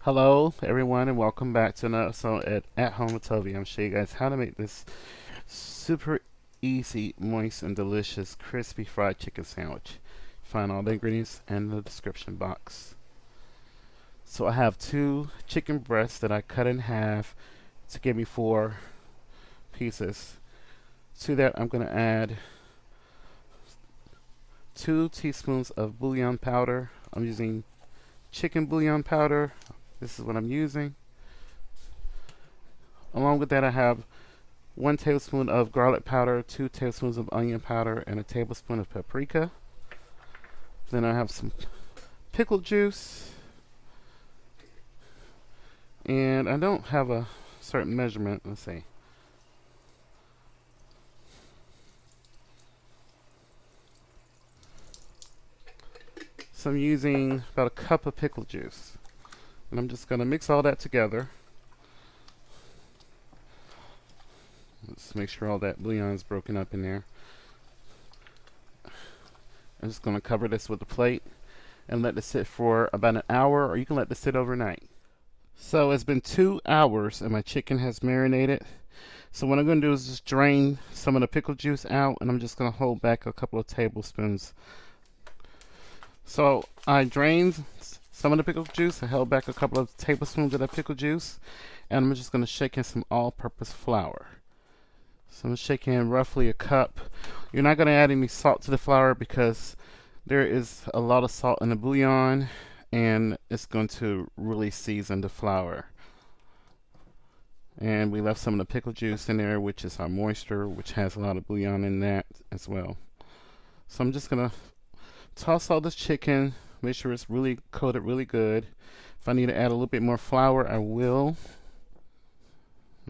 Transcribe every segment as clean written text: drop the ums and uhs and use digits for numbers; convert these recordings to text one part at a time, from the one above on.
Hello, everyone, and welcome back to another episode at Home with Tovia. I'm going to show you guys how to make this super easy, moist, and delicious crispy fried chicken sandwich. Find all the ingredients in the description box. So I have 2 chicken breasts that I cut in half to give me 4 pieces. To that, I'm going to add 2 teaspoons of bouillon powder. I'm using chicken bouillon powder. This is what I'm using. Along with that, I have 1 tablespoon of garlic powder, 2 tablespoons of onion powder, and a tablespoon of paprika. Then I have some pickle juice. And I don't have a certain measurement. Let's see. So I'm using about a cup of pickle juice. And I'm just going to mix all that together. Let's make sure all that bouillon is broken up in there. I'm just going to cover this with a plate and let this sit for about an hour, or you can let this sit overnight. So it's been 2 hours and my chicken has marinated. So what I'm going to do is just drain some of the pickle juice out, and I'm just going to hold back a couple of tablespoons. So I drained some of the pickle juice. I held back a couple of tablespoons of that pickle juice, and I'm just going to shake in some all-purpose flour. So I'm shaking in roughly a cup. You're not going to add any salt to the flour because there is a lot of salt in the bouillon, and it's going to really season the flour. And we left some of the pickle juice in there, which is our moisture, which has a lot of bouillon in that as well. So I'm just going to toss all this chicken, make sure it's really coated really good. If I need to add a little bit more flour, I will.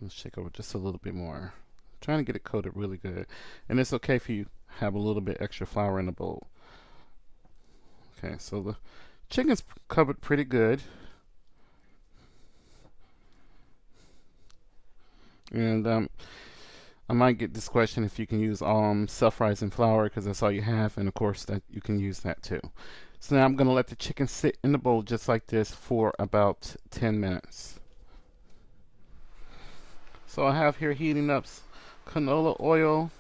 Let's shake over just a little bit more. I'm trying to get it coated really good. And it's okay if you have a little bit extra flour in the bowl. Okay, so the chicken's covered pretty good. And I might get this question if you can use self-rising flour, because that's all you have, and of course that you can use that too. So now I'm going to let the chicken sit in the bowl just like this for about 10 minutes. So I have here heating up canola oil,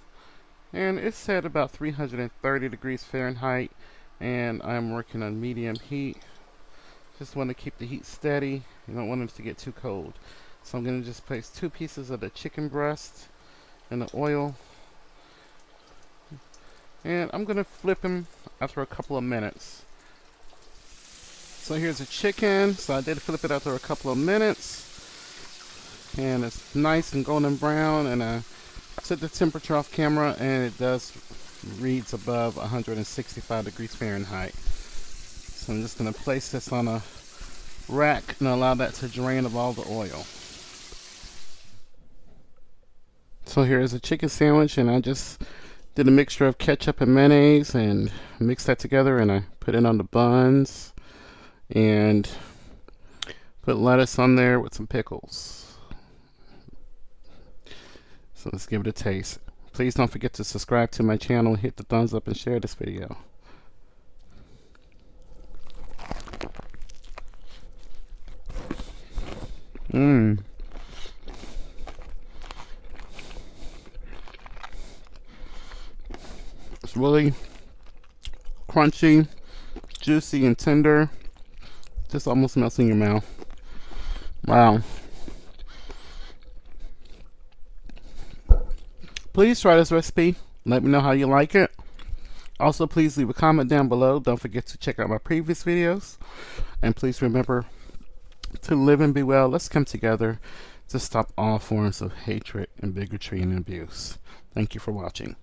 and it's set about 330 degrees Fahrenheit, and I'm working on medium heat. Just want to keep the heat steady. You don't want it to get too cold. So I'm going to just place 2 pieces of the chicken breast in the oil, and I'm going to flip them after a couple of minutes. So here's the chicken. So I did flip it after a couple of minutes, and it's nice and golden brown, and I set the temperature off camera, and it does reads above 165 degrees Fahrenheit. So I'm just going to place this on a rack and allow that to drain of all the oil. So here's a chicken sandwich, and I just did a mixture of ketchup and mayonnaise and mixed that together, and I put it on the buns and put lettuce on there with some pickles. So let's give it a taste. Please don't forget to subscribe to my channel, hit the thumbs up, and share this video. It's really crunchy, juicy, and tender. Just almost melts in your mouth. Wow. Please try this recipe. Let me know how you like it. Also, please leave a comment down below. Don't forget to check out my previous videos. And please remember to live and be well. Let's come together to stop all forms of hatred and bigotry and abuse. Thank you for watching.